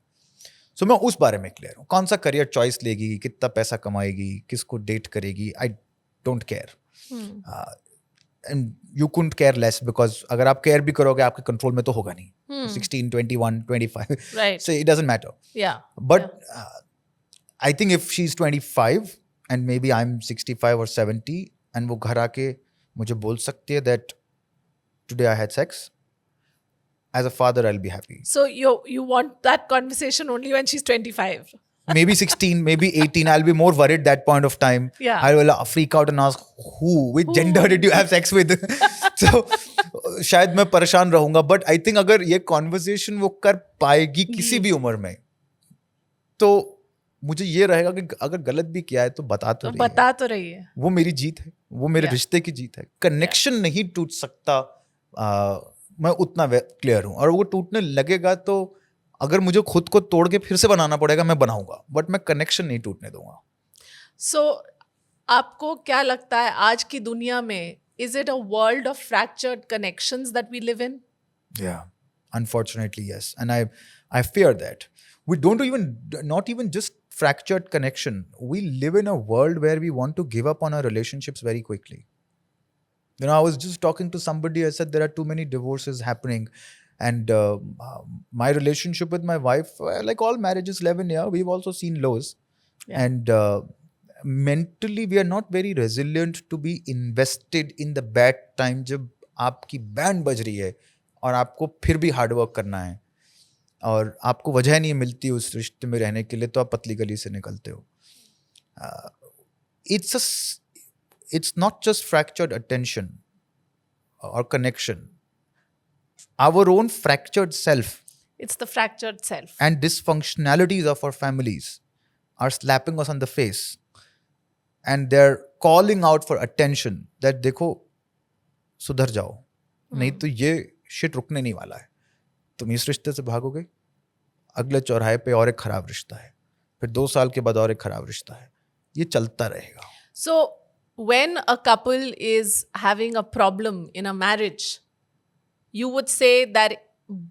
So मैं उस बारे में clear हूँ. कौन सा career choice लेगी, कितना पैसा कमाएगी, किसको डेट करेगी, I don't care. And you couldn't care less because अगर आप केयर भी करोगे आपके कंट्रोल में तो होगा नहीं. 16, 21, 25. Right. So it doesn't matter. Yeah. But I think if she's 25 and maybe I'm 65 or 70 and वो घर आके मुझे बोल सकती है that today I had sex, as a father I'll be happy. So you want that conversation only when she's 25. Maybe 16, maybe 18, I'll be more worried that point of time. Yeah. I will freak out and ask which gender did you have sex with? So शायद मैं परेशान रहूंगा, but I think अगर ये conversation वो कर पाएगी किसी भी उम्र में, तो मुझे ये रहेगा कि अगर गलत भी किया है तो बता तो रही है. वो मेरी जीत है, वो मेरे रिश्ते की जीत है. कनेक्शन नहीं टूट सकता, मैं उतना क्लियर हूँ. और वो टूटने लगेगा तो अगर मुझे खुद को तोड़ के फिर से बनाना पड़ेगा मैं बनाऊंगा, बट मैं कनेक्शन नहीं टूटने दूंगा. So आपको क्या लगता है आज की दुनिया में, is it a world of fractured connections that we live in? Yeah, unfortunately yes, and I fear that. We not even just fractured connection. We live in a world where we want to give up on our relationships very quickly. You know, I was just talking to somebody, I said there are too many divorces happening. And my relationship with my wife, like all marriages, 11 years, we've also seen lows. Yeah. And mentally, we are not very resilient to be invested in the bad time जब आपकी band बज रही है और आपको फिर भी hard work करना है और आपको वजह नहीं मिलती उस रिश्ते में रहने के लिए, तो आप पतली गली से निकलते हो. It's not just fractured attention or connection. Our own fractured self. It's the fractured self. And dysfunctionalities of our families are slapping us on the face. And they're calling out for attention that देखो सुधर जाओ, नहीं तो ये shit रुकने नहीं वाला है. तुम इस रिश्ते से भागोगे, अगले चौराहे पे और एक खराब रिश्ता है, फिर 2 साल के बाद और एक खराब रिश्ता है. ये चलता रहेगा. So when a couple is having a problem in a marriage, you would say that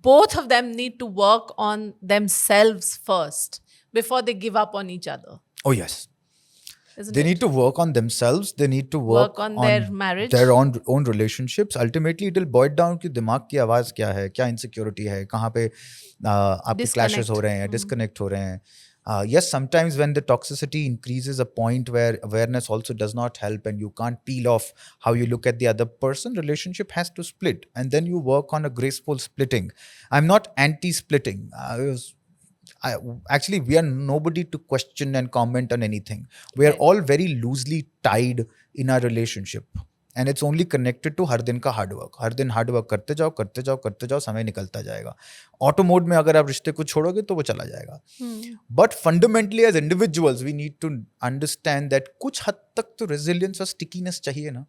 both of them need to work on themselves first before they give up on each other. Oh, yes. Isn't They it? need to work on themselves. They need to work on their marriage. Their own relationships. Ultimately, it will boil down कि दिमाग की आवाज़ क्या है, क्या insecurity है, कहाँ पे आपके clashes हो रहे हैं, disconnect हो रहे हैं. Yes, sometimes when the toxicity increases a point where awareness also does not help and you can't peel off how you look at the other person, relationship has to split. And then you work on a graceful splitting. I'm not anti-splitting. Actually, we are nobody to question and comment on anything. We are all very loosely tied in our relationship. And it's only connected to हर दिन का hard work. हर दिन hard work करते जाओ, समय निकलता जाएगा. Auto mode में अगर आप रिश्ते को छोड़ोगे तो वो चला जाएगा. But fundamentally as individuals, we need to understand that कुछ हद तक तो resilience और stickiness चाहिए ना.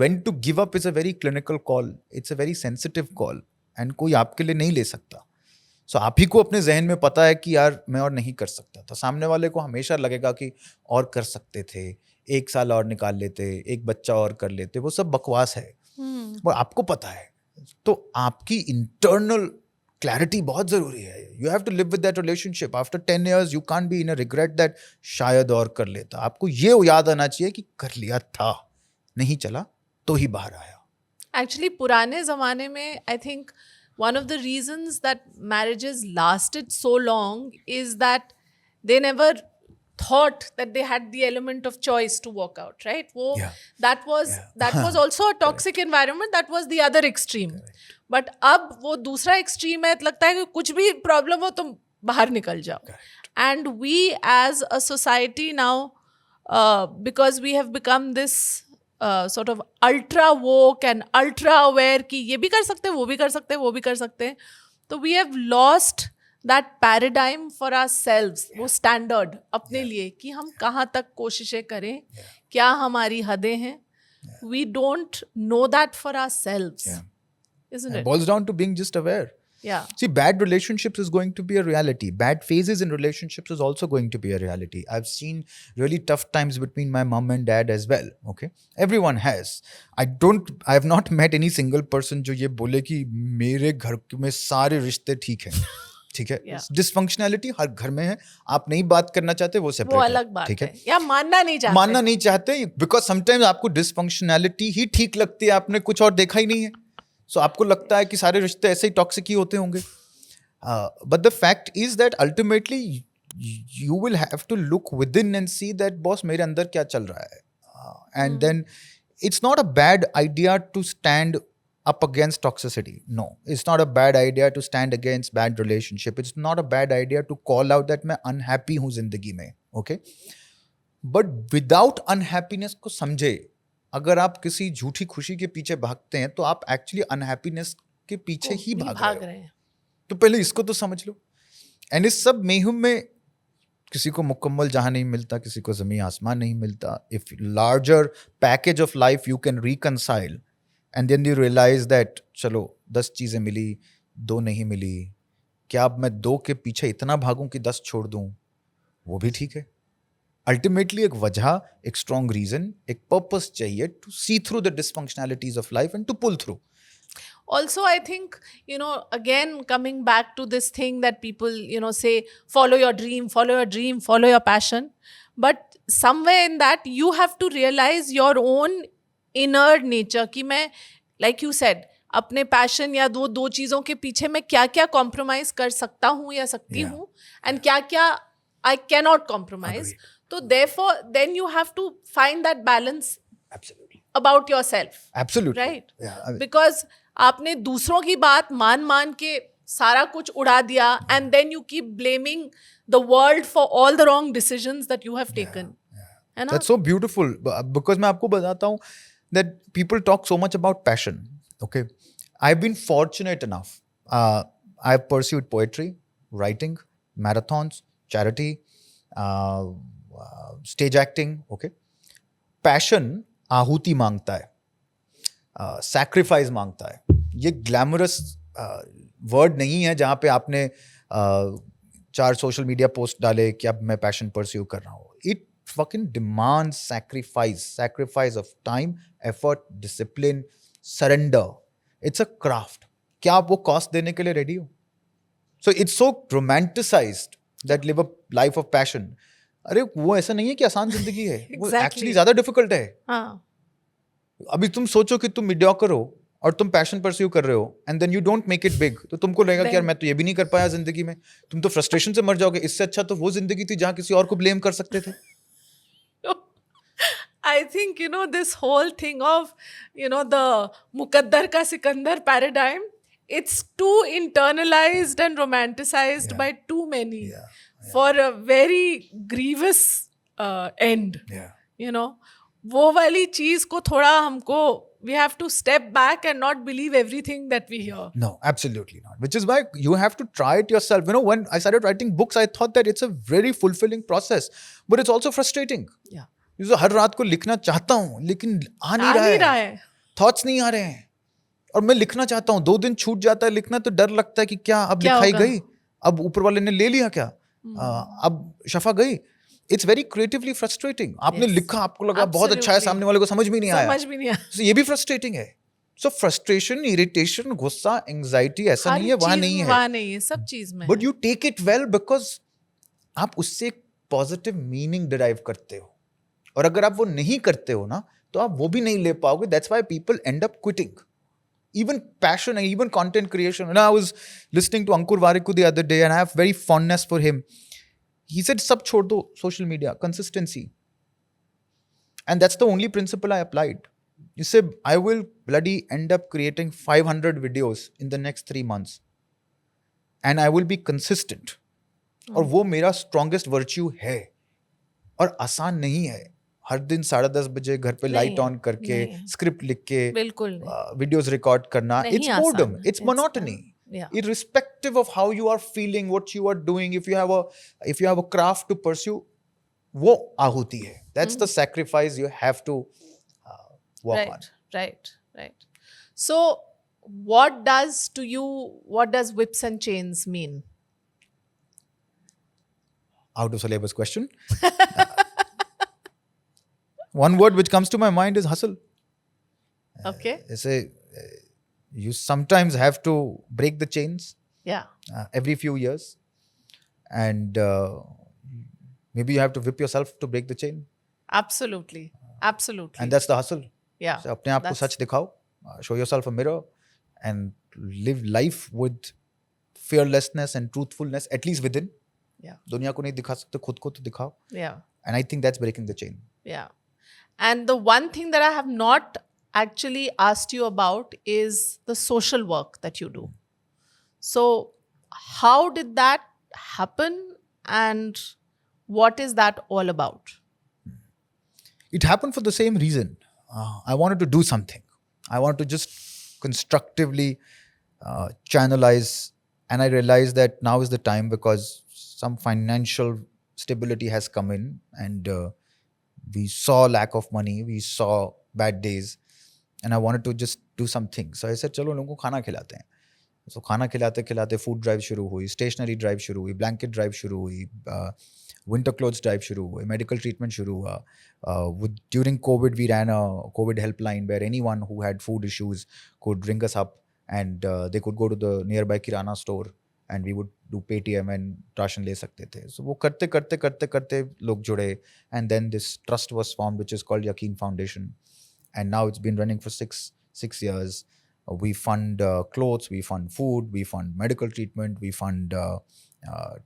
when to give up is a very clinical call. It's a very sensitive call. And कोई आपके लिए नहीं ले सकता. So आप ही को अपने जहन में पता है कि यार मैं और नहीं कर सकता था. सामने वाले को हमेशा लगेगा कि और कर सकते थे, 1 साल और निकाल लेते, एक बच्चा और कर लेते. वो सब बकवास है. और आपको पता है. तो आपकी इंटरनल क्लैरिटी बहुत जरूरी है. You have to live with that relationship. After 10 years you can't be in a regret that शायद और कर लेता. आपको ये याद आना चाहिए कि कर लिया था, नहीं चला तो ही बाहर आया. Actually, पुराने ज़माने में I think one of the reasons that marriages lasted so long is that they never thought that they had the element of choice to walk out, right? That was also a toxic environment. That was the other extreme. But अब वो दूसरा extreme है. लगता है कि कुछ भी problem हो तो बाहर निकल जाओ. And we as a society now, because we have become this sort of ultra woke and ultra aware कि ये भी कर सकते हैं, वो भी कर सकते हैं, वो भी कर सकते हैं. तो we have lost that paradigm for ourselves, वो standard अपने लिए कि हम कहाँ तक कोशिशें करें, क्या हमारी हदें हैं. We don't know that for ourselves, isn't it? It boils down to being just aware. Yeah. See, bad relationships is going to be a reality. Bad phases in relationships is also going to be a reality. I've seen really tough times between my mom and dad as well. Okay, everyone has. I have not met any single person जो ये बोले कि मेरे घर में सारे रिश्ते ठीक हैं. ठीक है. Dysfunctionality हर घर में है. आप नहीं बात करना चाहते वो सेपरेट. वो अलग बात है. या मानना नहीं चाहते. Because sometimes आपको dysfunctionality ही ठीक लगती है. आपने कुछ और देखा ही नहीं है. So आपको लगता है कि सारे रिश्ते ऐसे ही टॉक्सिक ही होते होंगे. But the fact is that ultimately you will have to look within and see that boss मेरे अंदर क्या चल रहा है. And then it's not a bad idea to stand up against toxicity. No, it's not a bad idea to stand against bad relationship. It's not a bad idea to call out that मैं unhappy हूँ जिंदगी में. Okay, but without unhappiness को समझे. अगर आप किसी झूठी खुशी के पीछे भागते हैं तो आप एक्चुअली अनहैप्पीनेस के पीछे ही भाग रहे हैं. तो पहले इसको तो समझ लो. एंड इस सब मेहुम में किसी को मुकम्मल जहां नहीं मिलता, किसी को ज़मीन आसमान नहीं मिलता. If larger package of life you can reconcile and then you realise that चलो 10 चीज़ें मिली, 2 नहीं मिली, क्या अब मैं 2 के पीछे इतना भागूं कि 10 छोड़ दूं, वो भी ठीक है. अल्टीमेटली एक वजह, एक स्ट्रॉन्ग रीजन, एक पर्पस चाहिए to see through the dysfunctionalities of life and to pull through. Also, I think, again, coming back to this thing that people, say, follow your dream, follow your dream, follow your passion. But somewhere in that, you have to realize your own inner nature कि मैं, like you said, अपने passion या दो चीज़ों के पीछे मैं क्या क्या कॉम्प्रोमाइज कर सकता हूँ या सकती हूँ, एंड क्या क्या I cannot compromise. So therefore, then you have to find that balance. Absolutely. About yourself. Absolutely. Right? Yeah. Because आपने दूसरों की बात मान के सारा कुछ उड़ा दिया, and then you keep blaming the world for all the wrong decisions that you have taken. है ना? That's so beautiful. Because मैं आपको बताता हूँ that people talk so much about passion. Okay. I've been fortunate enough. I've pursued poetry, writing, marathons, charity, stage acting. Okay. Passion आहुति मांगता है, sacrifice मांगता है. ये ग्लैमरस वर्ड नहीं है जहाँ पे आपने 4 सोशल मीडिया पोस्ट डाले कि अब मैं पैशन परस्यू कर रहा हूँ. It fucking demands sacrifice of time, effort, discipline, surrender. It's a craft. क्या आप वो कॉस्ट देने के लिए रेडी हो? So it's so romanticized that live a life of passion. अरे वो ऐसा नहीं है कि आसान जिंदगी है. वो एक्चुअली ज्यादा डिफिकल्ट है. अभी तुम सोचो कि तुम मीडियोकर हो और तुम पैशन परस्यू कर रहे हो, and then you don't make it big, तो तुमको लगेगा कि यार मैं तो ये भी नहीं कर पाया जिंदगी में. तुम तो फ्रस्ट्रेशन से मर जाओगे. इससे अच्छा तो वो जिंदगी थी जहाँ किसी और को ब्लेम कर सकते थे. I think, this whole thing of, the Mukaddar ka Sikandar paradigm, it's too internalized and romanticized by too many for a very grievous end. वो वाली चीज को थोड़ा हमको, we have to step back and not believe everything that we hear. No, absolutely not. Which is why you have to try it yourself. When I started writing books, I thought that it's a very fulfilling process, but it's also frustrating. Yeah. जैसे हर रात को लिखना चाहता हूँ लेकिन आ नहीं रहा है, थॉट्स नहीं आ रहे हैं, और मैं लिखना चाहता हूँ, 2 दिन छूट जाता है लिखना, तो डर लगता है कि क्या अब क्या लिखाई होगा? गई, अब ऊपर वाले ने ले लिया क्या, अब शफा गई. It's very creatively frustrating. आपने Yes. लिखा, आपको लगा बहुत अच्छा है, Absolutely. सामने वाले को समझ भी नहीं आया, समझ भी नहीं आया. तो ये भी फ्रस्ट्रेटिंग है. सो फ्रस्ट्रेशन, इरिटेशन, गुस्सा, एंग्जाइटी ऐसा हर नहीं है, वहां चीज नहीं में है, वहां नहीं है, सब चीज में बट है. You take it well because आप उससे एक पॉजिटिव मीनिंग डिराइव करते हो, और अगर आप वो नहीं करते हो ना, तो आप वो भी नहीं ले पाओगे. That's why people and up quitting. Even passion and even content creation. And I was listening to Ankur Warikoo the other day, and I have very fondness for him. He said, "Sab chhod do social media, consistency." And that's the only principle I applied. He said, "I will bloody end up creating 500 videos in the next 3 months. And I will be consistent." और वो मेरा strongest virtue है, और आसान नहीं है. हर दिन 10:30 बजे घर पे लाइट ऑन करके स्क्रिप्ट लिख के बिल्कुल वीडियोस रिकॉर्ड करना, it's boredom, it's monotony. Irrespective of how you are feeling, what you are doing, if you have a craft to pursue, वो आहुति है. That's the sacrifice you have to work on. Right. So what does whips and chains mean? Out of syllabus question. One word which comes to my mind is hustle. Okay. You sometimes have to break the chains Yeah. every few years, and maybe you have to whip yourself to break the chain, Absolutely. and that's the hustle. Yeah. So अपने आप को सच दिखाओ, show yourself a mirror, and live life with fearlessness and truthfulness, at least within. Yeah. दुनिया को नहीं दिखा सकते, खुद को तो दिखाओ. Yeah. And I think that's breaking the chain. Yeah. And the one thing that I have not actually asked you about is the social work that you do. So, how did that happen, and what is that all about? It happened for the same reason. I wanted to do something. I wanted to just constructively channelize, and I realized that now is the time, because some financial stability has come in, and we saw lack of money, we saw bad days, and I wanted to just do something. So I said, चलो लोगों को खाना खिलाते हैं. So खाना खिलाते खिलाते food drive शुरू हुई, स्टेशनरी ड्राइव शुरू हुई, ब्लैंकेट ड्राइव शुरू हुई, विंटर क्लोथ्स ड्राइव शुरू हुए, मेडिकल ट्रीटमेंट शुरू हुआ. During COVID, we ran a COVID helpline where anyone who had food issues could ring us up, and they could go to the nearby kirana store, and we would do Paytm and ration ले सकते थे. So वो करते करते करते करते लोग जुड़े, and then this trust was formed, which is called Yaqeen Foundation, and now it's been running for six years. We fund clothes, we fund food, we fund medical treatment, we fund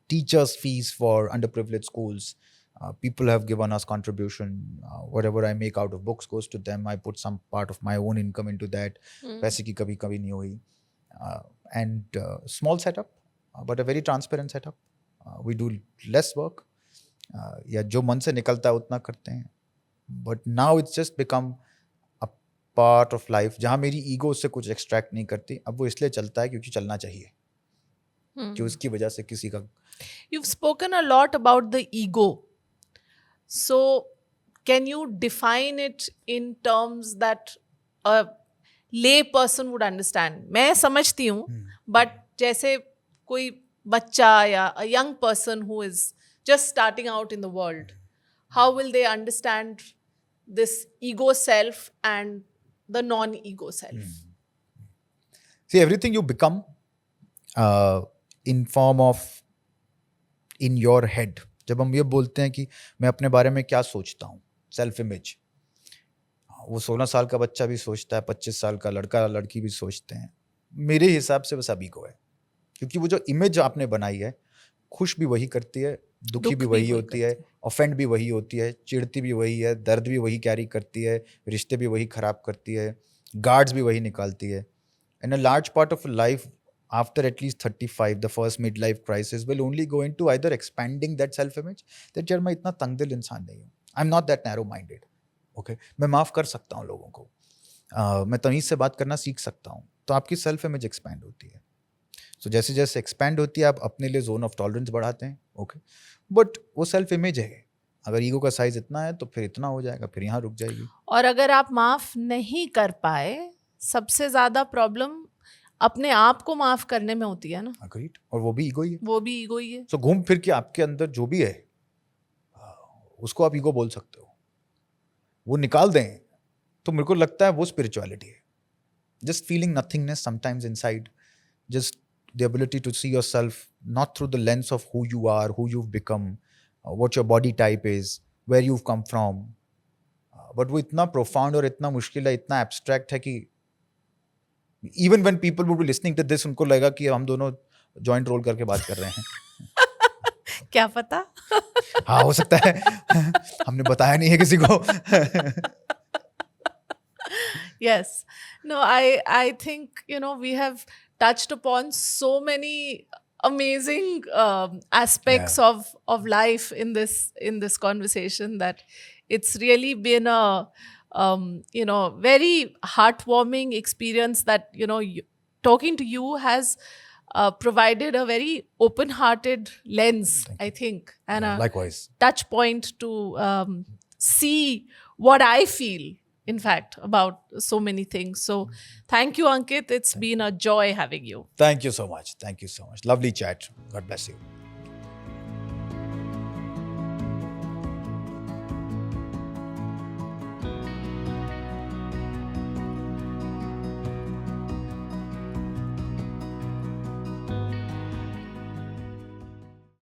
teachers' fees for underprivileged schools. People have given us contribution. Whatever I make out of books goes to them. I put some part of my own income into that. पैसे की कभी कभी नहीं हुई. And small setup, but a very transparent setup. We do less work. या जो मन से निकलता है उतना करते हैं. But now it's just become a part of life. जहाँ मेरी ईगो उससे कुछ एक्सट्रैक्ट नहीं करती. अब वो इसलिए चलता है क्योंकि चलना चाहिए, कि उसकी वजह से किसी का. You've spoken a lot about the ego. So, can you define it in terms that a lay person would understand? मैं समझती हूँ, but जैसे कोई बच्चा या a young person who is just starting out in the world, how will they understand this ego self and the non-ego self? See, everything you become in form of in your head. जब हम ये बोलते हैं कि मैं अपने बारे में क्या सोचता हूँ, सेल्फ इमेज, वो 16 साल का बच्चा भी सोचता है, 25 साल का लड़का लड़की भी सोचते हैं. मेरे हिसाब से बस अभी को है, क्योंकि वो जो इमेज आपने बनाई है, खुश भी वही करती है, दुखी भी वही होती है, ऑफेंड भी वही होती है, चिढ़ती भी वही है, दर्द भी वही कैरी करती है, रिश्ते भी वही खराब करती है, गार्ड्स भी वही निकालती है. And a large part of life after at least 35, the first midlife crisis will only go into either expanding that self-image, that यार मैं इतना तंगदिल इंसान नहीं हूँ, I'm not that narrow-minded, okay? मैं माफ़ कर सकता हूँ लोगों को, मैं तमीज़ से बात करना सीख सकता हूँ, तो आपकी सेल्फ इमेज एक्सपैंड होती है. सो जैसे जैसे एक्सपैंड होती है, आप अपने लिए जोन ऑफ टॉलरेंस बढ़ाते हैं, ओके, बट वो सेल्फ इमेज है. अगर ईगो का साइज इतना है तो फिर इतना हो जाएगा, फिर यहाँ रुक जाएगी. और अगर आप माफ नहीं कर पाए, सबसे ज्यादा प्रॉब्लम अपने आप को माफ करने में होती है ना. Agreed. और वो भी ईगो ही है. वो भी ईगो ही है. सो घूम फिर के आपके अंदर जो भी है उसको आप ईगो बोल सकते हो. वो निकाल दें तो मेरे को लगता है वो स्पिरिचुअलिटी है. Just feeling nothingness sometimes inside, just the ability to see yourself not through the lens of who you are, who you've become, what your body type is, where you've come from. But वो इतना profound और इतना मुश्किल है, इतना abstract है कि even when people would be listening to this, उनको लगेगा कि हम दोनों joint roll करके बात कर रहे हैं. क्या पता. हाँ, हो सकता है. हमने बताया नहीं है किसी को. Yes. No, I think, we have touched upon so many amazing aspects of life in this conversation that it's really been a very heartwarming experience that talking to you has provided a very open-hearted lens, I think, and a Likewise. touch point to see what I feel, in fact, about so many things. So thank you, Ankit. It's been a joy having you. Thank you so much. Thank you so much. Lovely chat. God bless you.